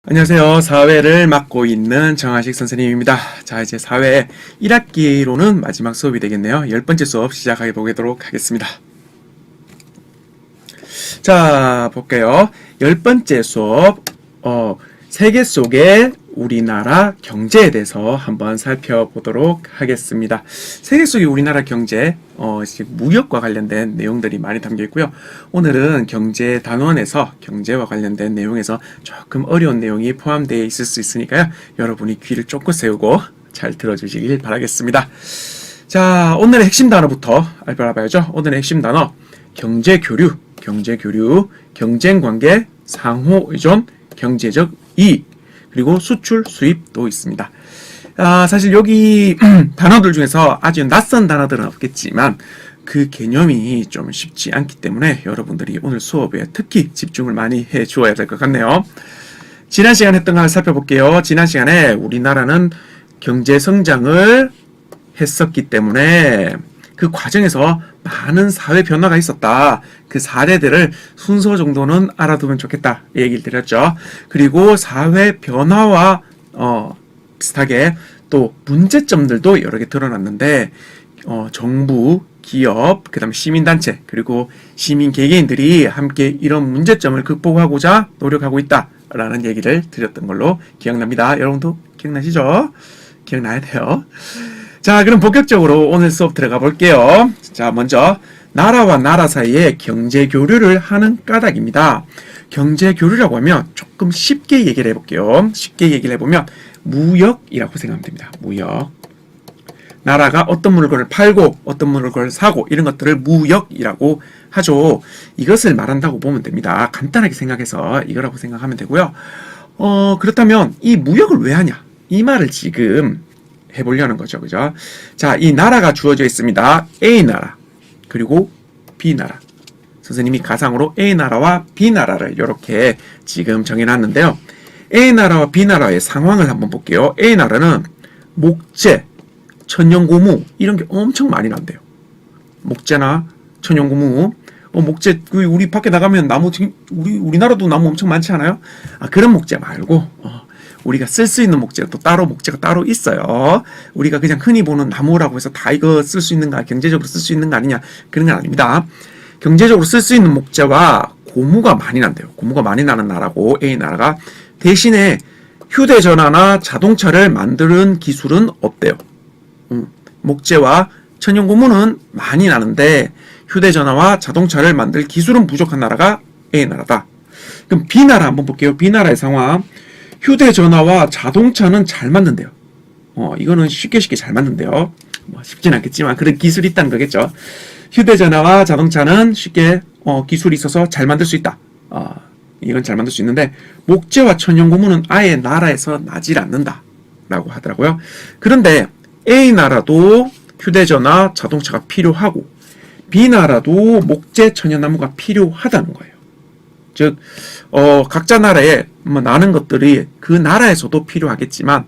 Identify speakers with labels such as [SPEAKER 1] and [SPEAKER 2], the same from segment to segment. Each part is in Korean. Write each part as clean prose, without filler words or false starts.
[SPEAKER 1] 안녕하세요. 사회를 맡고 있는 정하식 선생님입니다. 자, 이제 사회 1학기로는 마지막 수업이 되겠네요. 10번째 수업 시작해 보도록 하겠습니다. 자, 볼게요. 10번째 수업, 세계 속의 우리나라 경제에 대해서 한번 살펴보도록 하겠습니다. 세계 속의 우리나라 경제, 무역과 관련된 내용들이 많이 담겨 있고요. 오늘은 경제단원에서 경제와 관련된 내용에서 조금 어려운 내용이 포함되어 있을 수 있으니까요. 여러분이 귀를 쫑긋 세우고 잘 들어주시길 바라겠습니다. 자, 오늘의 핵심 단어부터 알아봐야죠. 오늘의 핵심 단어, 경제교류, 경쟁관계, 상호의존, 경제적 이익, 그리고 수출, 수입도 있습니다. 사실 여기 단어들 중에서 아주 낯선 단어들은 없겠지만 그 개념이 좀 쉽지 않기 때문에 여러분들이 오늘 수업에 특히 집중을 많이 해 주어야 될 것 같네요. 지난 시간에 했던 걸 살펴볼게요. 지난 시간에 우리나라는 경제 성장을 했었기 때문에 그 과정에서 많은 사회 변화가 있었다. 그 사례들을 순서 정도는 알아두면 좋겠다 얘기를 드렸죠. 그리고 사회 변화와 비슷하게 또 문제점들도 여러 개 드러났는데 정부, 기업, 그 다음에 시민단체, 그리고 시민 개개인들이 함께 이런 문제점을 극복하고자 노력하고 있다라는 얘기를 드렸던 걸로 기억납니다. 여러분도 기억나시죠? 기억나야 돼요. 자, 그럼 본격적으로 오늘 수업 들어가 볼게요. 자, 먼저 나라와 나라 사이에 경제 교류를 하는 까닭입니다. 경제 교류라고 하면 조금 쉽게 얘기를 해볼게요. 쉽게 얘기를 해보면 무역이라고 생각하면 됩니다. 무역. 나라가 어떤 물건을 팔고 어떤 물건을 사고 이런 것들을 무역이라고 하죠. 이것을 말한다고 보면 됩니다. 간단하게 생각해서 이거라고 생각하면 되고요. 그렇다면 이 무역을 왜 하냐? 이 말을 지금 해보려는 거죠. 그죠? 자, 이 나라가 주어져 있습니다. A나라, 그리고 B나라. 선생님이 가상으로 A나라와 B나라를 이렇게 지금 정해놨는데요. A나라와 B나라의 상황을 한번 볼게요. A나라는 목재, 천연고무, 이런 게 엄청 많이 난대요. 목재나 천연고무. 목재, 우리 밖에 나가면 나무, 우리나라도 나무 엄청 많지 않아요? 그런 목재 말고, 우리가 쓸 수 있는 목재가 또 따로 목재가 따로 있어요. 우리가 그냥 흔히 보는 나무라고 해서 다 이거 쓸 수 있는가, 경제적으로 쓸 수 있는 거 아니냐, 그런 건 아닙니다. 경제적으로 쓸 수 있는 목재와 고무가 많이 난대요. 고무가 많이 나는 나라고 A나라가. 대신에 휴대전화나 자동차를 만드는 기술은 없대요. 목재와 천연고무는 많이 나는데 휴대전화와 자동차를 만들 기술은 부족한 나라가 A나라다. 그럼 B나라 한번 볼게요. B나라의 상황. 휴대전화와 자동차는 잘 만든대요. 이거는 쉽게 잘 만든대요. 쉽진 않겠지만 그런 기술이 있다는 거겠죠. 휴대전화와 자동차는 쉽게 기술이 있어서 잘 만들 수 있다. 이건 잘 만들 수 있는데 목재와 천연고무는 아예 나라에서 나질 않는다 라고 하더라고요. 그런데 A나라도 휴대전화, 자동차가 필요하고 B나라도 목재, 천연나무가 필요하다는 거예요. 즉 각자 나라에 나는 것들이 그 나라에서도 필요하겠지만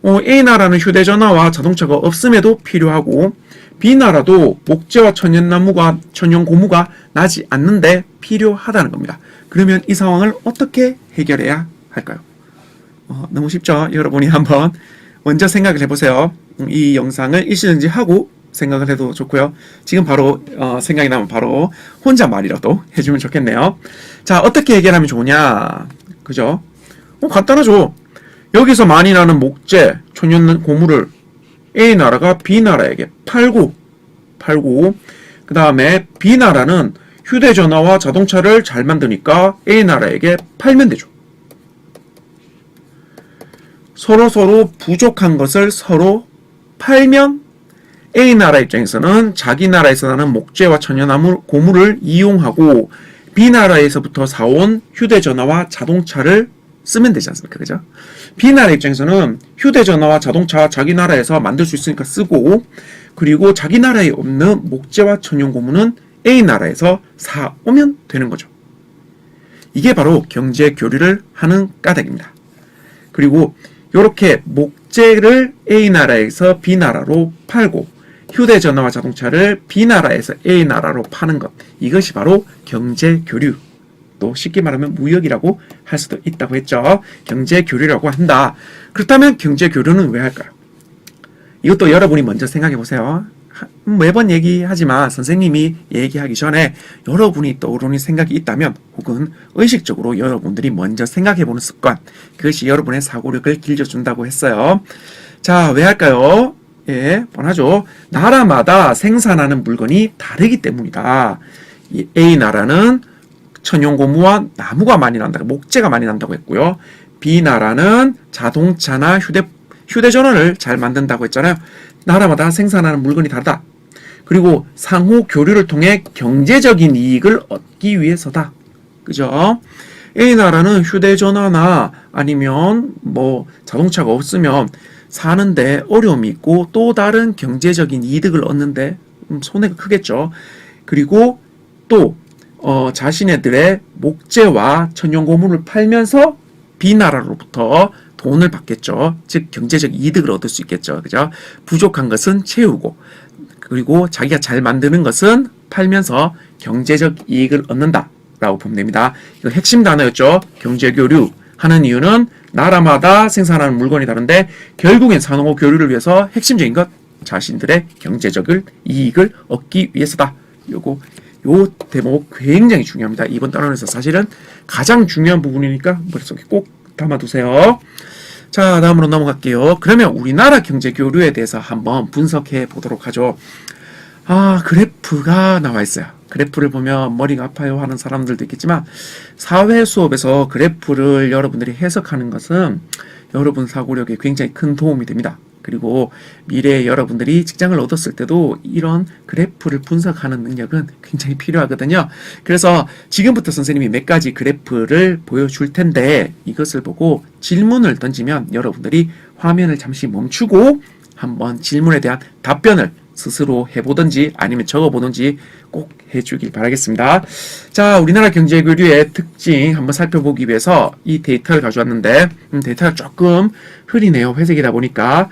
[SPEAKER 1] A나라는 휴대전화와 자동차가 없음에도 필요하고 B나라도 목재와 천연고무가 나지 않는데 필요하다는 겁니다. 그러면 이 상황을 어떻게 해결해야 할까요? 너무 쉽죠? 여러분이 한번 먼저 생각을 해보세요. 이 영상을 일시정지 하고 생각을 해도 좋고요. 지금 바로 생각이 나면 바로 혼잣말이라도 해주면 좋겠네요. 자, 어떻게 해결하면 좋으냐? 그죠? 간단하죠. 여기서 많이 나는 목재, 천연고무를 A나라가 B나라에게 팔고 그 다음에 B나라는 휴대전화와 자동차를 잘 만드니까 A나라에게 팔면 되죠. 서로 부족한 것을 서로 팔면 A나라 입장에서는 자기 나라에서 나는 목재와 천연고무를 이용하고 B나라에서부터 사온 휴대전화와 자동차를 쓰면 되지 않습니까? 그죠? B나라 입장에서는 휴대전화와 자동차 자기 나라에서 만들 수 있으니까 쓰고, 그리고 자기 나라에 없는 목재와 천연고무는 A나라에서 사오면 되는 거죠. 이게 바로 경제 교류를 하는 까닭입니다. 그리고 이렇게 목재를 A나라에서 B나라로 팔고 휴대전화와 자동차를 B나라에서 A나라로 파는 것, 이것이 바로 경제 교류 또 쉽게 말하면 무역이라고 할 수도 있다고 했죠. 경제 교류라고 한다. 그렇다면 경제 교류는 왜 할까요? 이것도 여러분이 먼저 생각해 보세요. 매번 얘기하지만 선생님이 얘기하기 전에 여러분이 떠오르는 생각이 있다면 혹은 의식적으로 여러분들이 먼저 생각해 보는 습관, 그것이 여러분의 사고력을 길러준다고 했어요. 자, 왜 할까요? 예, 뻔하죠. 나라마다 생산하는 물건이 다르기 때문이다. 이 A 나라는 천연고무와 나무가 많이 난다고, 목재가 많이 난다고 했고요. B 나라는 자동차나 휴대전화를 잘 만든다고 했잖아요. 나라마다 생산하는 물건이 다르다. 그리고 상호 교류를 통해 경제적인 이익을 얻기 위해서다. 그죠? A 나라는 휴대전화나 아니면 뭐 자동차가 없으면 사는데 어려움이 있고 또 다른 경제적인 이득을 얻는데 손해가 크겠죠. 그리고 또 자신네들의 목재와 천연고무를 팔면서 B 나라로부터 돈을 받겠죠. 즉 경제적 이득을 얻을 수 있겠죠. 그죠? 부족한 것은 채우고 그리고 자기가 잘 만드는 것은 팔면서 경제적 이익을 얻는다 라고 보면 됩니다. 이거 핵심 단어였죠. 경제교류 하는 이유는 나라마다 생산하는 물건이 다른데 결국엔 상호 교류를 위해서 핵심적인 것 자신들의 경제적 이익을 얻기 위해서다. 요 대목 굉장히 중요합니다. 이번 단원에서 사실은 가장 중요한 부분이니까 머릿속에 꼭 담아두세요. 자, 다음으로 넘어갈게요. 그러면 우리나라 경제교류에 대해서 한번 분석해 보도록 하죠. 그래프가 나와 있어요. 그래프를 보면 머리가 아파요 하는 사람들도 있겠지만 사회 수업에서 그래프를 여러분들이 해석하는 것은 여러분 사고력에 굉장히 큰 도움이 됩니다. 그리고 미래에 여러분들이 직장을 얻었을 때도 이런 그래프를 분석하는 능력은 굉장히 필요하거든요. 그래서 지금부터 선생님이 몇 가지 그래프를 보여줄 텐데 이것을 보고 질문을 던지면 여러분들이 화면을 잠시 멈추고 한번 질문에 대한 답변을 스스로 해보든지 아니면 적어보든지 꼭 해주길 바라겠습니다. 자, 우리나라 경제교류의 특징 한번 살펴보기 위해서 이 데이터를 가져왔는데 데이터가 조금 흐리네요. 회색이다 보니까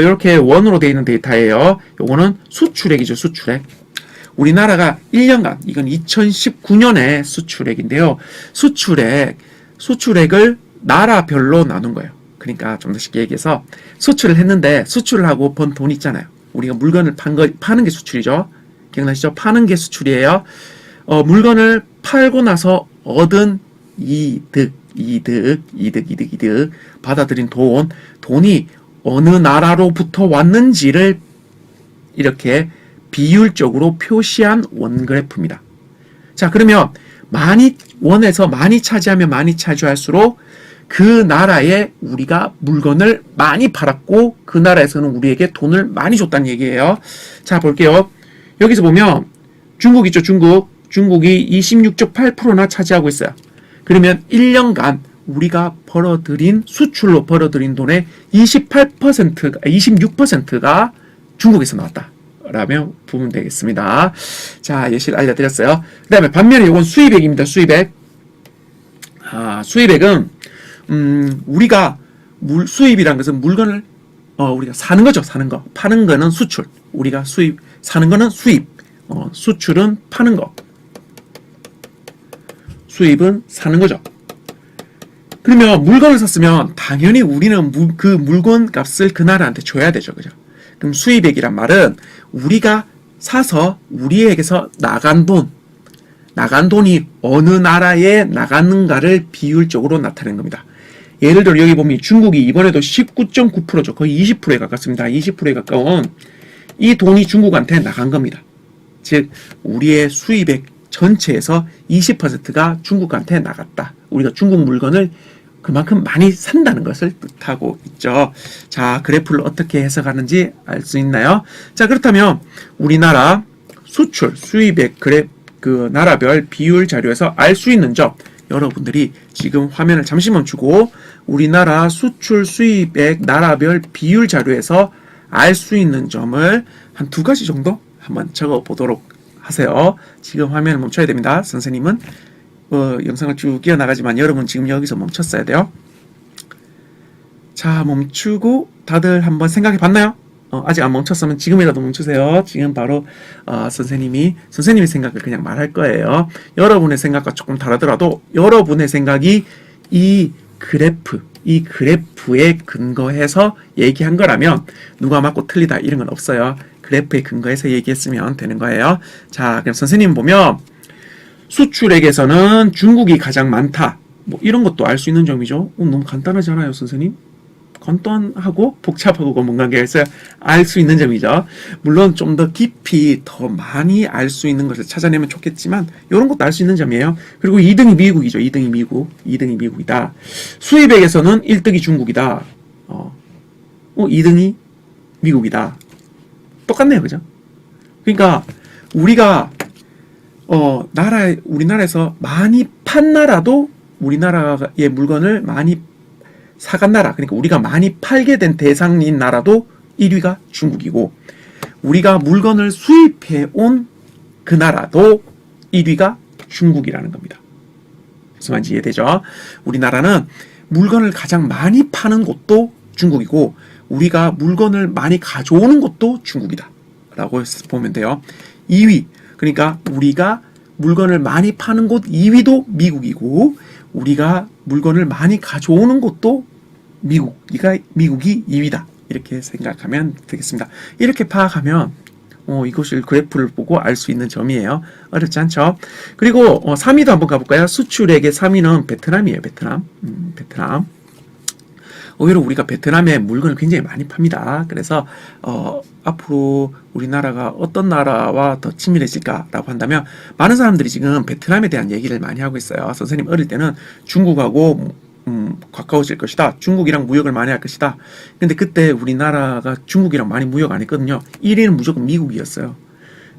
[SPEAKER 1] 이렇게 원으로 되어 있는 데이터예요. 요거는 수출액이죠. 수출액. 우리나라가 1년간 이건 2019년의 수출액인데요. 수출액을 나라별로 나눈 거예요. 그러니까 좀 더 쉽게 얘기해서 수출을 했는데 수출을 하고 번 돈 있잖아요. 우리가 물건을 파는 게 수출이죠. 기억나시죠? 파는 게 수출이에요. 물건을 팔고 나서 얻은 이득, 받아들인 돈이 어느 나라로부터 왔는지를 이렇게 비율적으로 표시한 원그래프입니다. 자, 그러면 원에서 많이 차지하면 많이 차지할수록 그 나라에 우리가 물건을 많이 팔았고 그 나라에서는 우리에게 돈을 많이 줬다는 얘기예요. 자, 볼게요. 여기서 보면 중국 있죠. 중국이 26.8%나 차지하고 있어요. 그러면 1년간 우리가 수출로 벌어들인 돈의 26%가 중국에서 나왔다 라며 보면 되겠습니다. 자, 예시를 알려드렸어요. 그 다음에 반면에 이건 수입액입니다. 수입액은 우리가 수입이란 것은 물건을 우리가 사는 거죠. 사는 거. 파는 거는 수출. 우리가 사는 거는 수입. 수출은 파는 거. 수입은 사는 거죠. 그러면 물건을 샀으면 당연히 우리는 그 물건 값을 그 나라한테 줘야 되죠. 그죠? 그럼 수입액이란 말은 우리가 사서 우리에게서 나간 돈이 어느 나라에 나가는가를 비율적으로 나타낸 겁니다. 예를 들어 여기 보면 중국이 이번에도 19.9%죠. 거의 20%에 가깝습니다. 20%에 가까운 이 돈이 중국한테 나간 겁니다. 즉 우리의 수입액 전체에서 20%가 중국한테 나갔다. 우리가 중국 물건을 그만큼 많이 산다는 것을 뜻하고 있죠. 자, 그래프를 어떻게 해석하는지 알 수 있나요? 자, 그렇다면 우리나라 수입액 그 나라별 비율 자료에서 알 수 있는 점 여러분들이 지금 화면을 잠시 멈추고 우리나라 수출 수입액 나라별 비율 자료에서 알 수 있는 점을 한 2가지 정도 한번 적어 보도록 하세요. 지금 화면을 멈춰야 됩니다. 선생님은 영상을 쭉 이어나가지만 여러분 지금 여기서 멈췄어야 돼요. 자, 멈추고 다들 한번 생각해 봤나요? 아직 안 멈췄으면 지금이라도 멈추세요. 지금 바로 선생님의 생각을 그냥 말할 거예요. 여러분의 생각과 조금 다르더라도 여러분의 생각이 이 그래프에 근거해서 얘기한 거라면 누가 맞고 틀리다 이런 건 없어요. 그래프에 근거해서 얘기했으면 되는 거예요. 자, 그럼 선생님 보면 수출액에서는 중국이 가장 많다. 뭐 이런 것도 알 수 있는 점이죠. 너무 간단하지 않아요, 선생님? 간단하고 복잡하고 뭔가에서 알 수 있는 점이죠. 물론 좀 더 깊이 더 많이 알 수 있는 것을 찾아내면 좋겠지만 이런 것도 알 수 있는 점이에요. 그리고 2등이 미국이죠. 2등이 미국이다. 수입액에서는 1등이 중국이다. 2등이 미국이다. 똑같네요, 그죠? 그러니까 우리가 우리나라에서 많이 판 나라도 우리나라의 물건을 많이 사간 나라, 그러니까 우리가 많이 팔게 된 대상인 나라도 1위가 중국이고, 우리가 물건을 수입해 온 그 나라도 1위가 중국이라는 겁니다. 무슨 말인지 이해되죠? 우리나라는 물건을 가장 많이 파는 곳도 중국이고, 우리가 물건을 많이 가져오는 곳도 중국이다 라고 보면 돼요. 2위, 그러니까 우리가 물건을 많이 파는 곳 2위도 미국이고, 우리가 물건을 많이 가져오는 곳도 미국이 2위다. 이렇게 생각하면 되겠습니다. 이렇게 파악하면 이것을 그래프를 보고 알 수 있는 점이에요. 어렵지 않죠? 그리고 3위도 한번 가볼까요? 수출액의 3위는 베트남이에요. 베트남. 오히려 우리가 베트남에 물건을 굉장히 많이 팝니다. 그래서 앞으로 우리나라가 어떤 나라와 더 친밀해질까라고 한다면 많은 사람들이 지금 베트남에 대한 얘기를 많이 하고 있어요. 선생님 어릴 때는 중국하고 가까워질 것이다. 중국이랑 무역을 많이 할 것이다. 근데 그때 우리나라가 중국이랑 많이 무역 안 했거든요. 1위는 무조건 미국이었어요.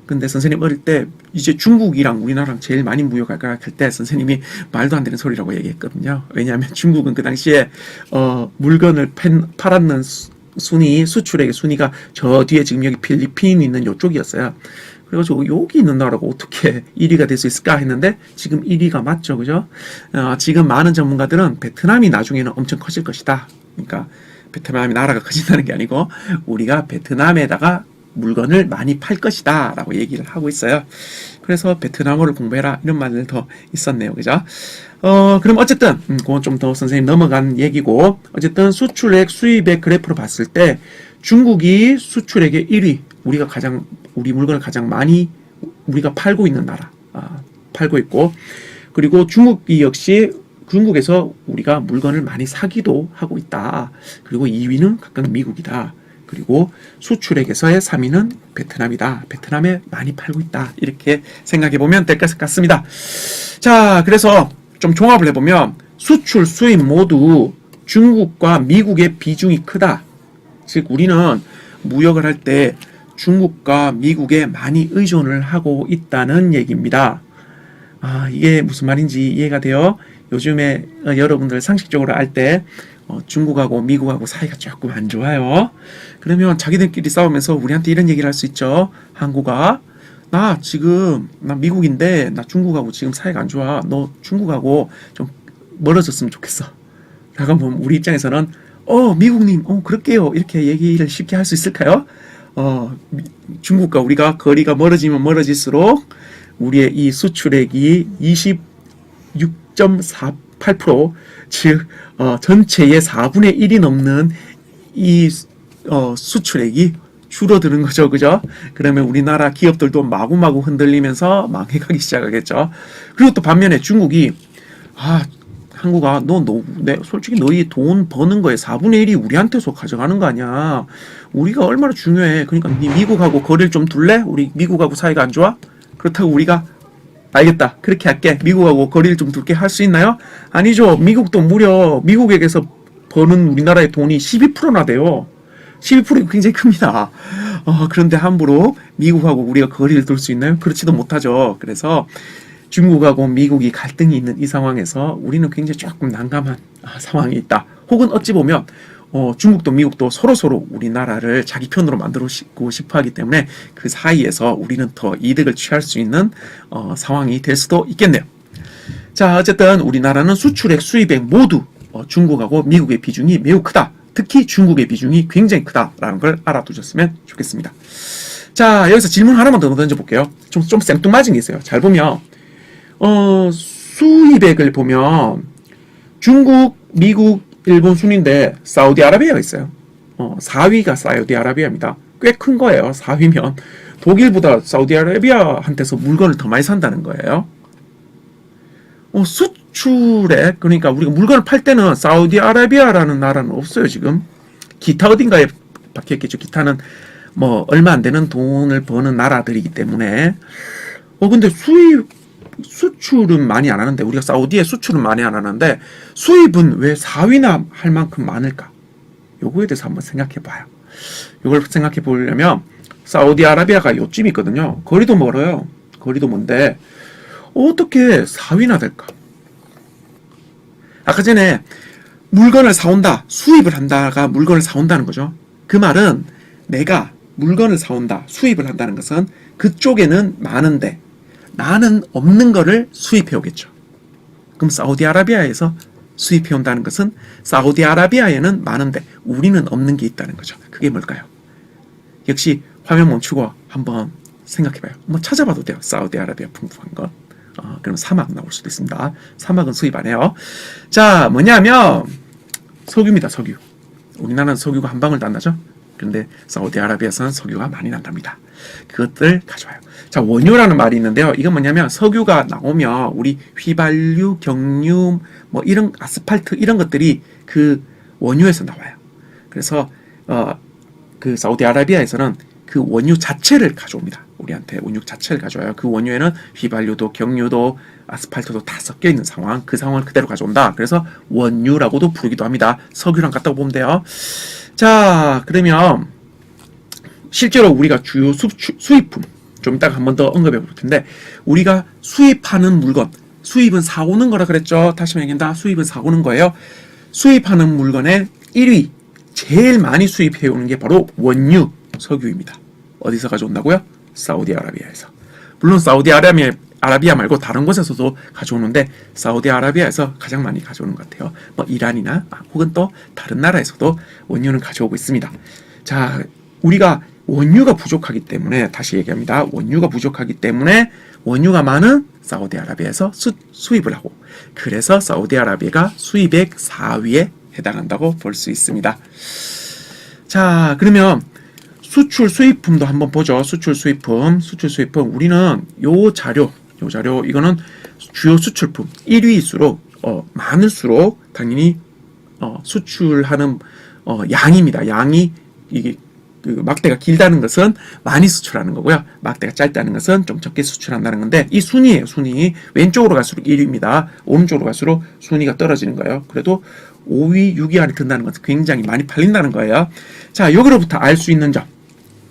[SPEAKER 1] 근데 선생님 어릴 때 이제 중국이랑 우리나라랑 제일 많이 무역할까 할 때 선생님이 말도 안 되는 소리라고 얘기했거든요. 왜냐하면 중국은 그 당시에 물건을 팔았는 수출액의 순위가 저 뒤에 지금 여기 필리핀이 있는 이쪽이었어요. 그래가지고 여기 있는 나라가 어떻게 1위가 될 수 있을까 했는데 지금 1위가 맞죠, 그죠? 지금 많은 전문가들은 베트남이 나중에는 엄청 커질 것이다. 그러니까 베트남이 나라가 커진다는 게 아니고 우리가 베트남에다가 물건을 많이 팔 것이다 라고 얘기를 하고 있어요. 그래서 베트남어를 공부해라 이런 말들 더 있었네요, 그죠? 그럼 어쨌든 그건 좀 더 선생님 넘어간 얘기고, 어쨌든 수출액 수입액 그래프로 봤을 때 중국이 수출액의 1위, 우리 물건을 가장 많이 우리가 팔고 있는 나라, 팔고 있고, 그리고 중국에서 우리가 물건을 많이 사기도 하고 있다. 그리고 2위는 각각 미국이다. 그리고 수출액에서의 3위는 베트남이다. 베트남에 많이 팔고 있다. 이렇게 생각해 보면 될 것 같습니다. 자, 그래서 좀 종합을 해보면 수출, 수입 모두 중국과 미국의 비중이 크다. 즉 우리는 무역을 할 때 중국과 미국에 많이 의존을 하고 있다는 얘기입니다. 이게 무슨 말인지 이해가 돼요? 요즘에 여러분들 상식적으로 알 때 중국하고 미국하고 사이가 조금 안 좋아요. 그러면 자기들끼리 싸우면서 우리한테 이런 얘기를 할 수 있죠. 한국아, 나 미국인데 나 중국하고 지금 사이가 안 좋아. 너 중국하고 좀 멀어졌으면 좋겠어. 라고 하면 우리 입장에서는 미국님, 그럴게요. 이렇게 얘기를 쉽게 할 수 있을까요? 중국과 우리가 거리가 멀어지면 멀어질수록 우리의 이 수출액이 26.48%, 즉 전체의 4분의 1이 넘는 이 수출액이 줄어드는 거죠, 그죠? 그러면 우리나라 기업들도 마구마구 흔들리면서 망해가기 시작하겠죠. 그리고 또 반면에 중국이 한국아, 솔직히 너희 돈 버는 거에 4분의 1이 우리한테서 가져가는 거 아니야. 우리가 얼마나 중요해. 그러니까 네 미국하고 거리를 좀 둘래? 우리 미국하고 사이가 안 좋아? 그렇다고 우리가 알겠다, 그렇게 할게, 미국하고 거리를 좀 둘게 할 수 있나요? 아니죠. 미국도 무려 미국에게서 버는 우리나라의 돈이 12%나 돼요. 12%가 굉장히 큽니다. 그런데 함부로 미국하고 우리가 거리를 둘 수 있나요? 그렇지도 못하죠. 그래서 중국하고 미국이 갈등이 있는 이 상황에서 우리는 굉장히 조금 난감한 상황이 있다. 혹은 어찌 보면 중국도 미국도 서로서로 우리나라를 자기 편으로 만들고 싶어 하기 때문에 그 사이에서 우리는 더 이득을 취할 수 있는 상황이 될 수도 있겠네요. 자, 어쨌든 우리나라는 수출액, 수입액 모두 중국하고 미국의 비중이 매우 크다. 특히 중국의 비중이 굉장히 크다라는 걸 알아두셨으면 좋겠습니다. 자, 여기서 질문 하나만 더 던져볼게요. 좀 생뚱맞은 게 있어요. 잘 보면 수입액을 보면 중국, 미국, 일본 순인데 사우디아라비아가 있어요. 4위가 사우디아라비아입니다. 꽤 큰 거예요. 4위면 독일보다 사우디아라비아한테서 물건을 더 많이 산다는 거예요. 수출액, 그러니까 우리가 물건을 팔 때는 사우디아라비아라는 나라는 없어요. 지금 기타 어딘가에 박혀있겠죠. 기타는 뭐 얼마 안 되는 돈을 버는 나라들이기 때문에 근데 수출은 많이 안 하는데, 우리가 사우디에 수출은 많이 안 하는데 수입은 왜 4위나 할 만큼 많을까? 요거에 대해서 한번 생각해 봐요. 이걸 생각해 보려면 사우디아라비아가 요쯤 있거든요. 거리도 멀어요. 거리도 먼데 어떻게 4위나 될까? 아까 전에 물건을 사온다, 수입을 한다가 물건을 사온다는 거죠. 그 말은 내가 물건을 사온다, 수입을 한다는 것은 그쪽에는 많은데 나는 없는 거를 수입해 오겠죠. 그럼 사우디아라비아에서 수입해 온다는 것은 사우디아라비아에는 많은데 우리는 없는 게 있다는 거죠. 그게 뭘까요? 역시 화면 멈추고 한번 생각해봐요. 뭐 찾아봐도 돼요. 사우디아라비아 풍부한 것. 그럼 사막 나올 수도 있습니다. 사막은 수입 안 해요. 자, 뭐냐면 석유입니다. 석유. 우리나라는 석유가 한 방울도 안 나죠. 그런데 사우디아라비아에서는 석유가 많이 난답니다. 그것들 가져와요. 자, 원유라는 말이 있는데요. 이건 뭐냐면 석유가 나오면 우리 휘발유, 경유, 뭐 이런 아스팔트 이런 것들이 그 원유에서 나와요. 그래서 그 사우디아라비아에서는 그 원유 자체를 가져옵니다. 우리한테 원유 자체를 가져와요. 그 원유에는 휘발유도 경유도 아스팔트도 다 섞여 있는 상황, 그 상황을 그대로 가져온다. 그래서 원유라고도 부르기도 합니다. 석유랑 같다고 보면 돼요. 자, 그러면 실제로 우리가 주요 수입품 좀 이따가 한 번 더 언급해 볼 텐데, 우리가 수입하는 물건, 수입은 사오는 거라 그랬죠. 다시 말한다. 수입은 사오는 거예요. 수입하는 물건의 1위, 제일 많이 수입해 오는 게 바로 원유, 석유입니다. 어디서 가져온다고요? 사우디아라비아에서. 물론 사우디아라비아 말고 다른 곳에서도 가져오는데 사우디아라비아에서 가장 많이 가져오는 것 같아요. 뭐 이란이나 혹은 또 다른 나라에서도 원유는 가져오고 있습니다. 자, 우리가 원유가 부족하기 때문에, 다시 얘기합니다. 원유가 부족하기 때문에 원유가 많은 사우디아라비아에서 수입을 하고, 그래서 사우디아라비아가 수입액 4위에 해당한다고 볼 수 있습니다. 자, 그러면 수출 수입품도 한번 보죠. 수출 수입품 우리는 요 자료 이거는 주요 수출품 1위일수록 많을수록 당연히 수출하는 양입니다. 양이 이게 그 막대가 길다는 것은 많이 수출하는 거고요. 막대가 짧다는 것은 좀 적게 수출한다는 건데, 이 순위예요. 순위. 왼쪽으로 갈수록 1위입니다. 오른쪽으로 갈수록 순위가 떨어지는 거예요. 그래도 5위, 6위 안에 든다는 것은 굉장히 많이 팔린다는 거예요. 자, 여기로부터 알 수 있는 점.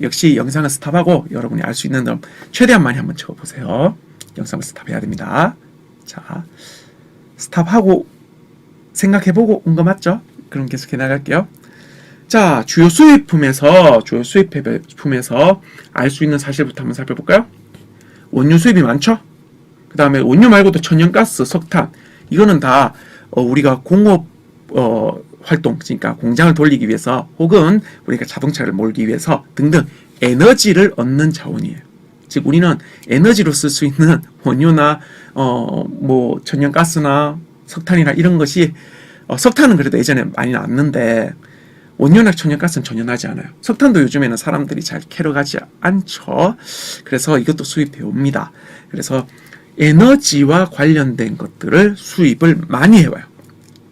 [SPEAKER 1] 역시 영상을 스탑하고 여러분이 알 수 있는 점 최대한 많이 한번 적어보세요. 영상을 스탑해야 됩니다. 자, 스탑하고 생각해보고 온 거 맞죠? 그럼 계속해 나갈게요. 자, 주요 수입품에서 알 수 있는 사실부터 한번 살펴볼까요? 원유 수입이 많죠? 그 다음에 원유 말고도 천연가스, 석탄, 이거는 다 우리가 공업 활동, 그러니까 공장을 돌리기 위해서 혹은 우리가 자동차를 몰기 위해서 등등 에너지를 얻는 자원이에요. 즉 우리는 에너지로 쓸 수 있는 원유나 뭐 천연가스나 석탄이나 이런 것이 석탄은 그래도 예전에 많이 났는데 원유나 천연가스는 전혀 나지 않아요. 석탄도 요즘에는 사람들이 잘 캐러 가지 않죠. 그래서 이것도 수입해 옵니다. 그래서 에너지와 관련된 것들을 수입을 많이 해와요.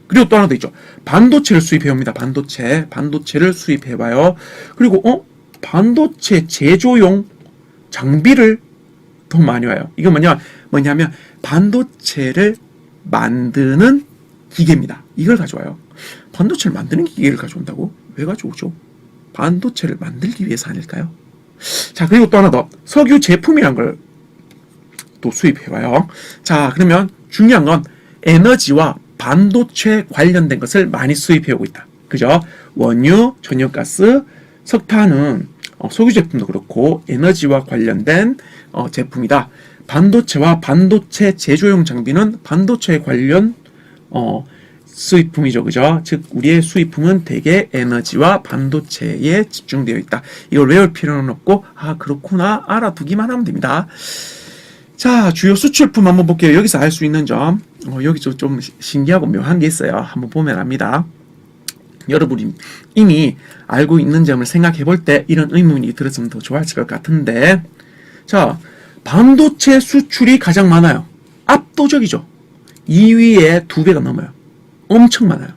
[SPEAKER 1] 그리고 또 하나 더 있죠. 반도체를 수입해 옵니다. 반도체를 수입해 와요. 그리고 반도체 제조용 장비를 더 많이 와요. 이거 뭐냐면 반도체를 만드는 기계입니다. 이걸 가져와요. 반도체를 만드는 기계를 가져온다고? 왜 가져오죠? 반도체를 만들기 위해서 아닐까요? 자, 그리고 또 하나 더. 석유 제품이란 걸 또 수입해와요. 자, 그러면 중요한 건 에너지와 반도체 관련된 것을 많이 수입해오고 있다. 그죠? 원유, 천연가스, 석탄은 석유 제품도 그렇고 에너지와 관련된 제품이다. 반도체와 반도체 제조용 장비는 반도체 관련 수입품이죠. 그죠? 즉 우리의 수입품은 대개 에너지와 반도체에 집중되어 있다. 이걸 외울 필요는 없고 그렇구나 알아두기만 하면 됩니다. 자, 주요 수출품 한번 볼게요. 여기서 알 수 있는 점 여기 좀 신기하고 묘한 게 있어요. 한번 보면 압니다. 여러분이 이미 알고 있는 점을 생각해 볼 때 이런 의문이 들었으면 더 좋았을 것 같은데, 자, 반도체 수출이 가장 많아요. 압도적이죠. 2위에 2배가 넘어요. 엄청 많아요.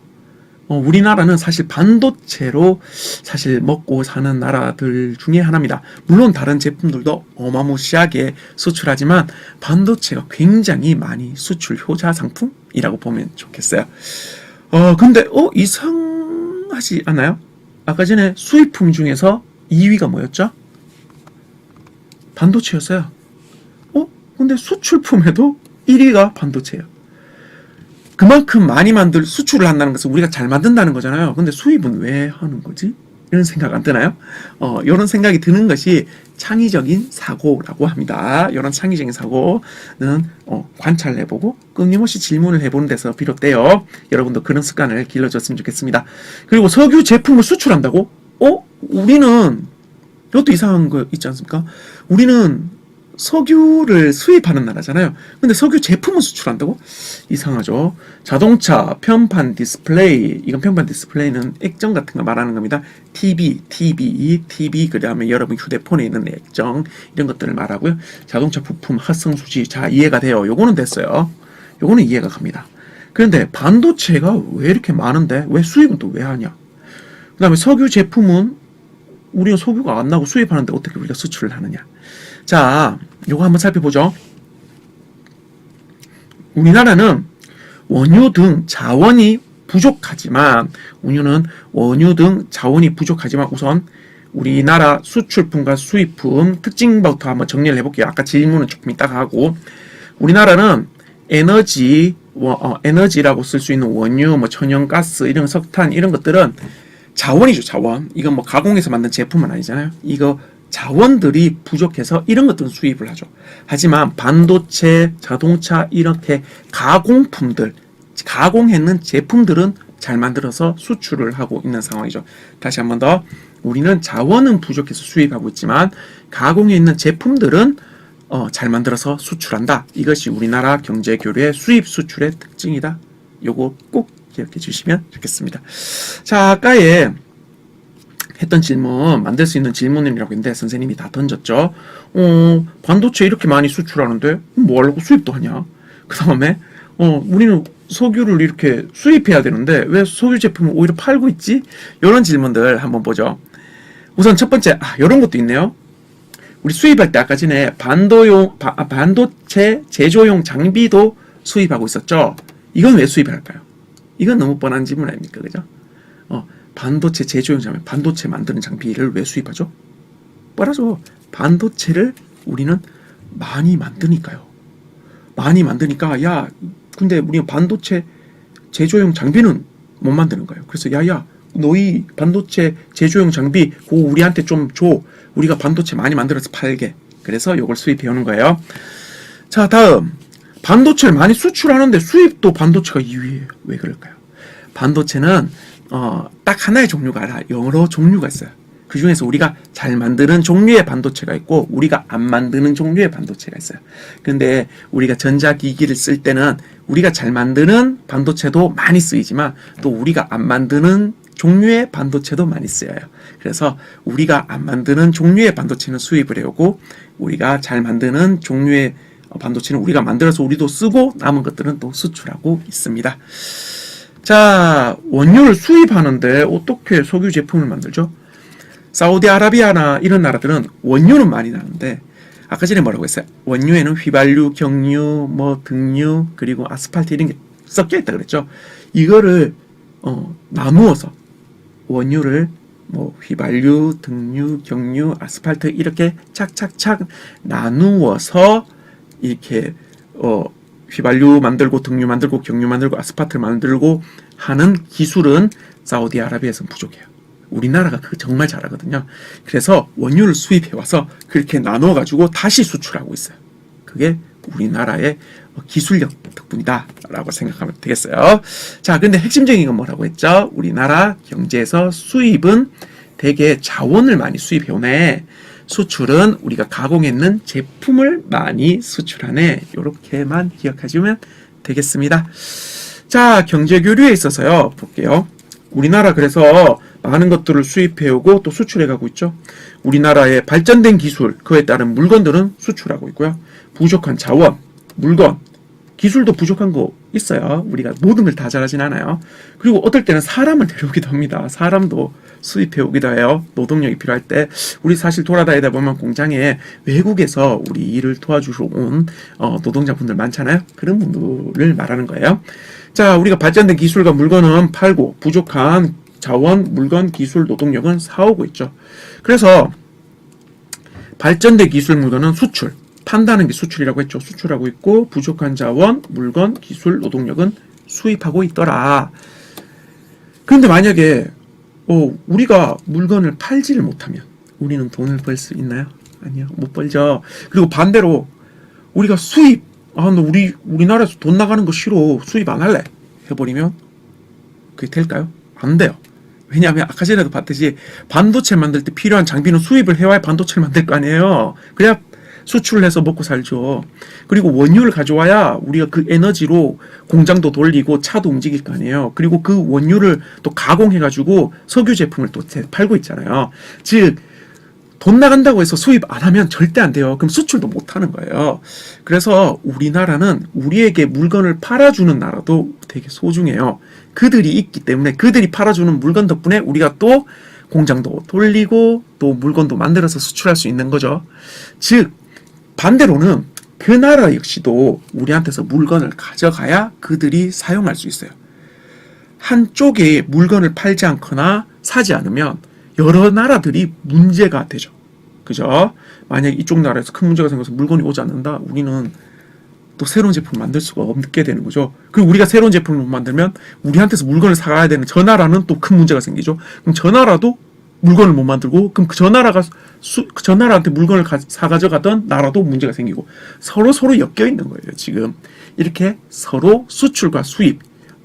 [SPEAKER 1] 우리나라는 사실 반도체로 사실 먹고 사는 나라들 중에 하나입니다. 물론 다른 제품들도 어마무시하게 수출하지만 반도체가 굉장히 많이 수출 효자 상품이라고 보면 좋겠어요. 근데 이상하지 않아요? 아까 전에 수입품 중에서 2위가 뭐였죠? 반도체였어요. 근데 수출품에도 1위가 반도체예요. 그만큼 많이 수출을 한다는 것은 우리가 잘 만든다는 거잖아요. 근데 수입은 왜 하는 거지? 이런 생각 안 드나요? 이런 생각이 드는 것이 창의적인 사고라고 합니다. 이런 창의적인 사고는 관찰해보고 끊임없이 질문을 해보는 데서 비롯돼요. 여러분도 그런 습관을 길러줬으면 좋겠습니다. 그리고 석유 제품을 수출한다고? 우리는 이것도 이상한 거 있지 않습니까? 우리는 석유를 수입하는 나라잖아요. 근데 석유 제품을 수출한다고? 이상하죠. 자동차, 편판 디스플레이, 이건 편판 디스플레이는 액정 같은 거 말하는 겁니다. TV, 그 다음에 여러분 휴대폰에 있는 액정, 이런 것들을 말하고요. 자동차 부품, 합성수지, 자, 이해가 돼요. 요거는 됐어요. 요거는 이해가 갑니다. 그런데 반도체가 왜 이렇게 많은데, 왜 수입은 또 왜 하냐? 그 다음에 석유 제품은 우리는 석유가 안 나고 수입하는데 어떻게 우리가 수출을 하느냐? 자, 요거 한번 살펴보죠. 우리나라는 원유 등 자원이 부족하지만 우선 우리나라 수출품과 수입품 특징부터 한번 정리를 해볼게요. 아까 질문은 조금 이따가 하고, 우리나라는 에너지라고 쓸 수 있는 원유, 천연가스, 이런 석탄, 이런 것들은 자원이죠, 자원. 이건 가공해서 만든 제품은 아니잖아요. 이거 자원들이 부족해서 이런 것들은 수입을 하죠. 하지만 반도체, 자동차 이렇게 가공품들, 가공했는 제품들은 잘 만들어서 수출을 하고 있는 상황이죠. 다시 한 번 더, 우리는 자원은 부족해서 수입하고 있지만 가공해 있는 제품들은 잘 만들어서 수출한다. 이것이 우리나라 경제 교류의 수입 수출의 특징이다. 요거 꼭 기억해 주시면 좋겠습니다. 자, 아까에 했던 질문, 만들 수 있는 질문이라고 했는데 선생님이 다 던졌죠. 반도체 이렇게 많이 수출하는데 뭐 하려고 수입도 하냐? 그 다음에 우리는 석유를 이렇게 수입해야 되는데 왜 석유 제품을 오히려 팔고 있지? 이런 질문들 한번 보죠. 우선 첫 번째, 이런 것도 있네요. 우리 수입할 때 아까 전에 반도체 제조용 장비도 수입하고 있었죠. 이건 왜 수입을 할까요? 이건 너무 뻔한 질문 아닙니까? 그죠? 반도체 제조용 장비, 반도체 만드는 장비를 왜 수입하죠? 뻔하죠. 반도체를 우리는 많이 만드니까요. 많이 만드니까, 근데 우리가 반도체 제조용 장비는 못 만드는 거예요. 그래서 너희 반도체 제조용 장비 그거 우리한테 좀 줘. 우리가 반도체 많이 만들어서 팔게. 그래서 이걸 수입해 오는 거예요. 자, 다음. 반도체를 많이 수출하는데 수입도 반도체가 2위예요. 왜 그럴까요? 반도체는 딱 하나의 종류가 아니라 여러 종류가 있어요. 그 중에서 우리가 잘 만드는 종류의 반도체가 있고 우리가 안 만드는 종류의 반도체가 있어요. 근데 우리가 전자기기를 쓸 때는 우리가 잘 만드는 반도체도 많이 쓰이지만 또 우리가 안 만드는 종류의 반도체도 많이 쓰여요. 그래서 우리가 안 만드는 종류의 반도체는 수입을 해오고 우리가 잘 만드는 종류의 반도체는 우리가 만들어서 우리도 쓰고 남은 것들은 또 수출하고 있습니다. 자, 원유를 수입하는데 어떻게 석유 제품을 만들죠? 사우디아라비아나 이런 나라들은 원유는 많이 나는데 아까 전에 뭐라고 했어요? 원유에는 휘발유, 경유, 등유, 그리고 아스팔트 이런 게 섞여 있다 그랬죠? 이거를 나누어서 원유를 휘발유, 등유, 경유, 아스팔트 이렇게 착착착 나누어서 이렇게 휘발유 만들고 등유 만들고 경유 만들고 아스팔트 만들고 하는 기술은 사우디아라비아에서는 부족해요. 우리나라가 그거 정말 잘하거든요. 그래서 원유를 수입해와서 그렇게 나눠가지고 다시 수출하고 있어요. 그게 우리나라의 기술력 덕분이다 라고 생각하면 되겠어요. 자, 근데 핵심적인 건 뭐라고 했죠? 우리나라 경제에서 수입은 대개 자원을 많이 수입해오네. 수출은 우리가 가공했는 제품을 많이 수출하네. 이렇게만 기억하시면 되겠습니다. 자, 경제교류에 있어서요. 볼게요. 우리나라 그래서 많은 것들을 수입해오고 또 수출해가고 있죠. 우리나라의 발전된 기술, 그에 따른 물건들은 수출하고 있고요. 부족한 자원, 물건, 기술도 부족한 거 있어요. 우리가 모든 걸 다 잘하진 않아요. 그리고 어떨 때는 사람을 데려오기도 합니다. 사람도 수입해오기도 해요. 노동력이 필요할 때. 우리 사실 돌아다니다 보면 공장에 외국에서 우리 일을 도와주러 온 노동자분들 많잖아요. 그런 분들을 말하는 거예요. 자, 우리가 발전된 기술과 물건은 팔고 부족한 자원, 물건, 기술, 노동력은 사오고 있죠. 그래서 발전된 기술, 물건은 수출, 판다는 게 수출이라고 했죠. 수출하고 있고 부족한 자원, 물건, 기술, 노동력은 수입하고 있더라. 그런데 만약에 우리가 물건을 팔지를 못하면 우리는 돈을 벌 수 있나요? 아니요, 못 벌죠. 그리고 반대로 우리가 수입, 너 우리나라에서 돈 나가는 거 싫어, 수입 안 할래 해버리면 그게 될까요? 안 돼요. 왜냐하면 아까 전에도 봤듯이 반도체 만들 때 필요한 장비는 수입을 해와야 반도체를 만들 거 아니에요. 그래야 수출을 해서 먹고 살죠. 그리고 원유를 가져와야 우리가 그 에너지로 공장도 돌리고 차도 움직일 거 아니에요. 그리고 그 원유를 또 가공해가지고 석유 제품을 또 팔고 있잖아요. 즉 돈 나간다고 해서 수입 안 하면 절대 안 돼요. 그럼 수출도 못 하는 거예요. 그래서 우리나라는 우리에게 물건을 팔아주는 나라도 되게 소중해요. 그들이 있기 때문에 그들이 팔아주는 물건 덕분에 우리가 또 공장도 돌리고 또 물건도 만들어서 수출할 수 있는 거죠. 즉 반대로는 그 나라 역시도 우리한테서 물건을 가져가야 그들이 사용할 수 있어요. 한쪽에 물건을 팔지 않거나 사지 않으면 여러 나라들이 문제가 되죠. 그죠? 만약 이쪽 나라에서 큰 문제가 생겨서 물건이 오지 않는다, 우리는 또 새로운 제품을 만들 수가 없게 되는 거죠. 그리고 우리가 새로운 제품을 못 만들면 우리한테서 물건을 사가야 되는 저 나라는 또 큰 문제가 생기죠. 그럼 저 나라도 물건을 못 만들고, 그럼 저 나라한테 물건을 사가져가던 나라도 문제가 생기고, 서로 엮여 있는 거예요, 지금. 이렇게 서로 수출과 수입,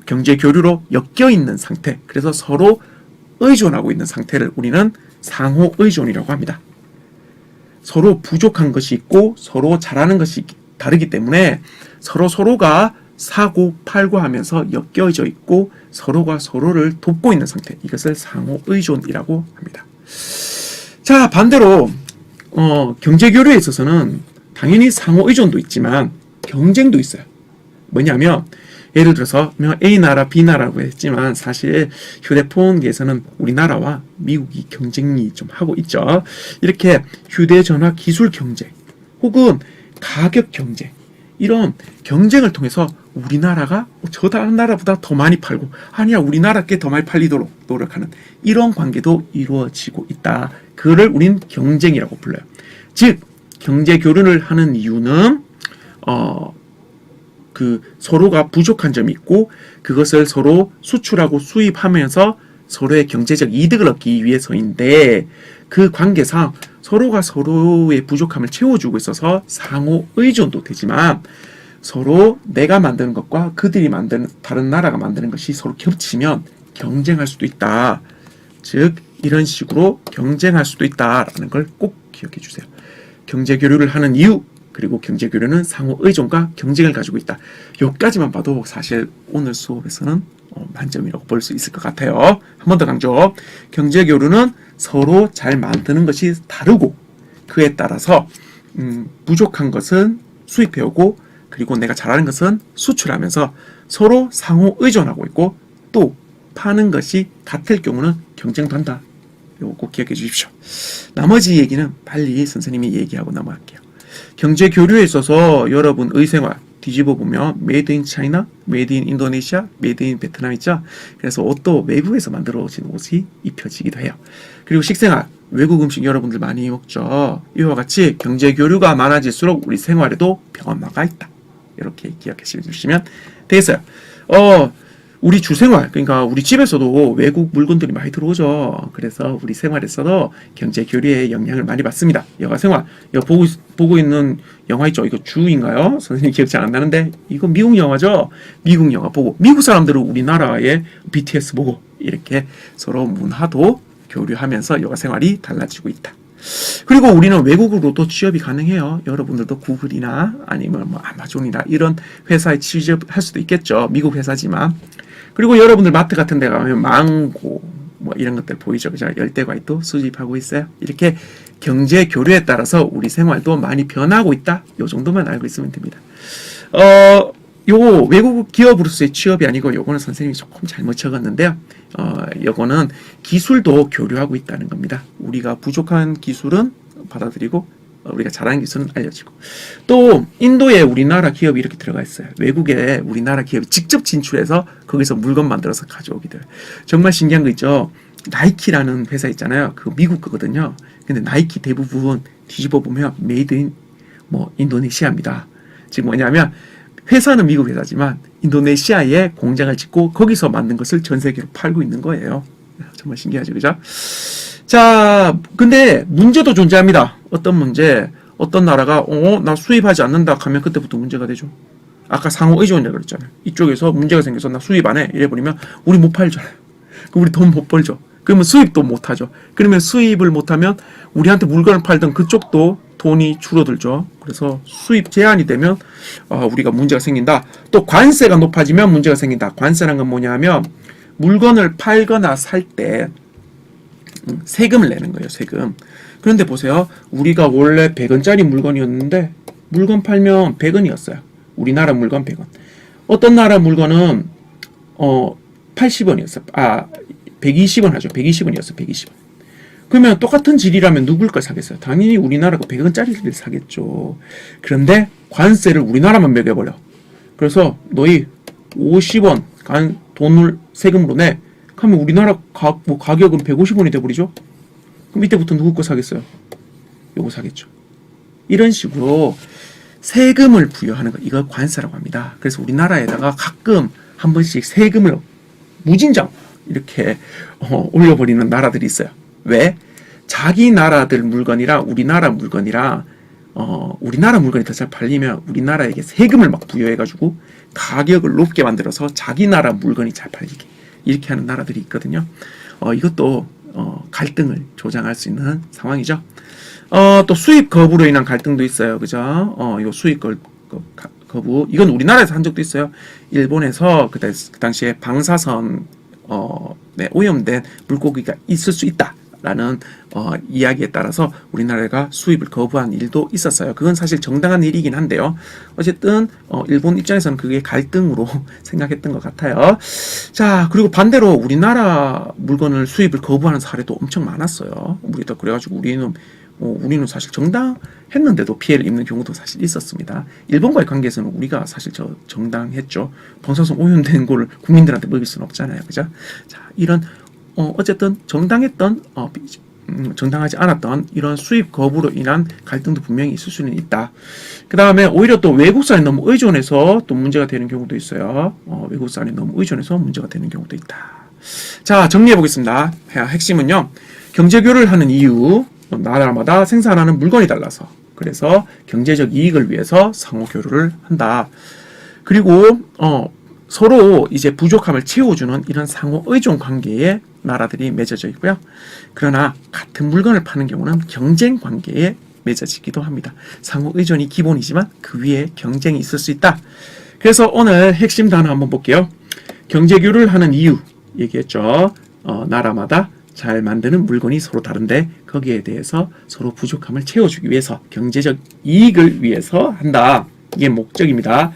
[SPEAKER 1] 경제 교류로 엮여 있는 상태. 그래서 서로 의존하고 있는 상태를 우리는 상호 의존이라고 합니다. 서로 부족한 것이 있고 서로 잘하는 것이 다르기 때문에 서로가 사고 팔고 하면서 엮여져 있고 서로가 서로를 돕고 있는 상태, 이것을 상호 의존이라고 합니다. 자, 반대로 경제 교류에 있어서는 당연히 상호 의존도 있지만 경쟁도 있어요. 뭐냐면 예를 들어서 A 나라, B 나라라고 했지만 사실 휴대폰계에서는 우리나라와 미국이 경쟁이 좀 하고 있죠. 이렇게 휴대전화 기술 경쟁 혹은 가격 경쟁, 이런 경쟁을 통해서 우리나라가 저 다른 나라보다 더 많이 팔고, 아니야 우리나라께 더 많이 팔리도록 노력하는 이런 관계도 이루어지고 있다. 그를 우린 경쟁이라고 불러요. 즉 경제 교류를 하는 이유는 서로가 부족한 점이 있고 그것을 서로 수출하고 수입하면서 서로의 경제적 이득을 얻기 위해서인데, 그 관계상 서로가 서로의 부족함을 채워주고 있어서 상호 의존도 되지만, 서로 내가 만드는 것과 그들이 만드는, 다른 나라가 만드는 것이 서로 겹치면 경쟁할 수도 있다. 즉 이런 식으로 경쟁할 수도 있다라는 걸 꼭 기억해 주세요. 경제 교류를 하는 이유, 그리고 경제 교류는 상호 의존과 경쟁을 가지고 있다. 여기까지만 봐도 사실 오늘 수업에서는 만점이라고 볼 수 있을 것 같아요. 한 번 더 강조. 경제 교류는 서로 잘 만드는 것이 다르고, 그에 따라서 부족한 것은 수입해오고, 그리고 내가 잘하는 것은 수출하면서 서로 상호 의존하고 있고, 또 파는 것이 같을 경우는 경쟁도 한다. 이거 꼭 기억해 주십시오. 나머지 얘기는 빨리 선생님이 얘기하고 넘어갈게요. 경제 교류에 있어서 여러분 의생활 뒤집어 보면 메이드 인 차이나, 메이드 인 인도네시아, 메이드 인 베트남 있죠. 그래서 옷도 외국에서 만들어진 옷이 입혀지기도 해요. 그리고 식생활, 외국 음식 여러분들 많이 먹죠. 이와 같이 경제 교류가 많아질수록 우리 생활에도 변화가 있다. 이렇게 기억해 주시면 되겠어요. 우리 주생활, 그러니까 우리 집에서도 외국 물건들이 많이 들어오죠. 그래서 우리 생활에서도 경제 교류에 영향을 많이 받습니다. 여가생활, 이거 보고 있는 영화 있죠? 이거 주인가요? 선생님 기억 잘 안 나는데 이거 미국 영화죠? 미국 영화 보고 미국 사람들은 우리나라의 BTS 보고 이렇게 서로 문화도 교류하면서 여가생활이 달라지고 있다. 그리고 우리는 외국으로도 취업이 가능해요. 여러분들도 구글이나 아니면 뭐 아마존이나 이런 회사에 취업할 수도 있겠죠. 미국 회사지만. 그리고 여러분들 마트 같은 데 가면 망고 뭐 이런 것들 보이죠. 그죠? 열대과일도 수집하고 있어요. 이렇게 경제 교류에 따라서 우리 생활도 많이 변하고 있다. 요 정도만 알고 있으면 됩니다. 요거 외국 기업으로서의 취업이 아니고 요거는 선생님이 조금 잘못 적었는데요. 요거는 기술도 교류하고 있다는 겁니다. 우리가 부족한 기술은 받아들이고 우리가 잘하는 기술은 알려지고 또 인도에 우리나라 기업이 이렇게 들어가 있어요. 외국에 우리나라 기업이 직접 진출해서 거기서 물건 만들어서 가져오기도 해요. 정말 신기한 거 있죠. 나이키라는 회사 있잖아요. 그거 미국 거거든요. 근데 나이키 대부분 뒤집어 보면 메이드 인 뭐 인도네시아입니다. 지금 뭐냐면 회사는 미국 회사지만 인도네시아에 공장을 짓고 거기서 만든 것을 전 세계로 팔고 있는 거예요. 정말 신기하죠, 그죠? 자, 근데 문제도 존재합니다. 어떤 문제? 어떤 나라가 나 수입하지 않는다 하면 그때부터 문제가 되죠. 아까 상호 의존이라고 그랬잖아요. 이쪽에서 문제가 생겨서 나 수입 안 해. 이래버리면 우리 못 팔잖아요. 그럼 우리 돈 못 벌죠. 그러면 수입도 못 하죠. 그러면 수입을 못하면 우리한테 물건을 팔던 그쪽도 돈이 줄어들죠. 그래서 수입 제한이 되면 우리가 문제가 생긴다. 또 관세가 높아지면 문제가 생긴다. 관세란 건 뭐냐면 물건을 팔거나 살 때 세금을 내는 거예요. 세금. 그런데 보세요. 우리가 원래 100원짜리 물건이었는데 물건 팔면 100원이었어요. 우리나라 물건 100원. 어떤 나라 물건은 80원이었어요. 120원 하죠. 120원이었어요. 120원. 그러면 똑같은 질이라면 누굴 걸 사겠어요? 당연히 우리나라가 100원짜리를 사겠죠. 그런데 관세를 우리나라만 매겨버려. 그래서 너희 50원 돈을 세금으로 내. 그러면 우리나라 가격은 150원이 돼버리죠. 그럼 이때부터 누구 거 사겠어요? 요거 사겠죠. 이런 식으로 세금을 부여하는 거, 이걸 관세라고 합니다. 그래서 우리나라에다가 가끔 한 번씩 세금을 무진장 이렇게 올려버리는 나라들이 있어요. 왜? 자기 나라들 물건이랑 우리나라 물건이랑 우리나라 물건이 더 잘 팔리면 우리나라에게 세금을 막 부여해가지고 가격을 높게 만들어서 자기 나라 물건이 잘 팔리게 이렇게 하는 나라들이 있거든요. 이것도 갈등을 조장할 수 있는 상황이죠. 또 수입 거부로 인한 갈등도 있어요. 그죠? 이거 수입 거부. 이건 우리나라에서 한 적도 있어요. 일본에서 그 당시에 방사선 오염된 물고기가 있을 수 있다라는 이야기에 따라서 우리나라가 수입을 거부한 일도 있었어요. 그건 사실 정당한 일이긴 한데요. 어쨌든 일본 입장에서는 그게 갈등으로 생각했던 것 같아요. 자, 그리고 반대로 우리나라 물건을 수입을 거부하는 사례도 엄청 많았어요. 우리도 그래가지고 우리는 사실 정당했는데도 피해를 입는 경우도 사실 있었습니다. 일본과의 관계에서는 우리가 사실 정당했죠. 방사선 오염된 걸 국민들한테 먹일 수는 없잖아요. 그죠? 자, 이런 어쨌든 정당하지 않았던 이런 수입 거부로 인한 갈등도 분명히 있을 수는 있다. 그 다음에 오히려 또 외국산에 너무 의존해서 또 문제가 되는 경우도 있어요. 외국산에 너무 의존해서 문제가 되는 경우도 있다. 자, 정리해 보겠습니다. 핵심은요. 경제교류를 하는 이유, 나라마다 생산하는 물건이 달라서 그래서 경제적 이익을 위해서 상호교류를 한다. 그리고 서로 이제 부족함을 채워주는 이런 상호 의존 관계에 나라들이 맺어져 있고요. 그러나 같은 물건을 파는 경우는 경쟁 관계에 맺어지기도 합니다. 상호 의존이 기본이지만 그 위에 경쟁이 있을 수 있다. 그래서 오늘 핵심 단어 한번 볼게요. 경제교류를 하는 이유 얘기했죠. 나라마다 잘 만드는 물건이 서로 다른데 거기에 대해서 서로 부족함을 채워주기 위해서 경제적 이익을 위해서 한다. 이게 목적입니다.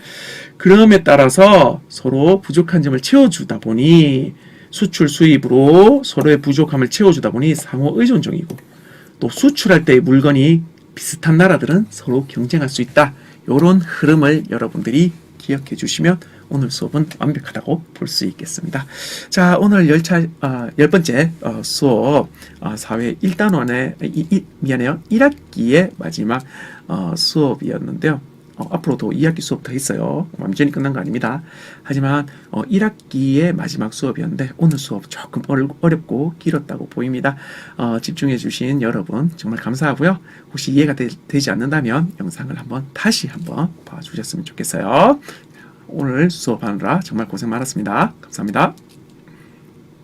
[SPEAKER 1] 그럼에 따라서 서로 부족한 점을 채워주다 보니 수출 수입으로 서로의 부족함을 채워주다 보니 상호 의존적이고 또 수출할 때의 물건이 비슷한 나라들은 서로 경쟁할 수 있다. 이런 흐름을 여러분들이 기억해 주시면 오늘 수업은 완벽하다고 볼 수 있겠습니다. 자, 오늘 10번째 수업 사회 1단원의 1학기의 마지막 수업이었는데요. 앞으로도 2학기 수업 더 있어요. 완전히 끝난 거 아닙니다. 하지만 1학기의 마지막 수업이었는데 오늘 수업 조금 어렵고 길었다고 보입니다. 집중해 주신 여러분 정말 감사하고요. 혹시 이해가 되지 않는다면 영상을 다시 한번 봐주셨으면 좋겠어요. 오늘 수업하느라 정말 고생 많았습니다. 감사합니다.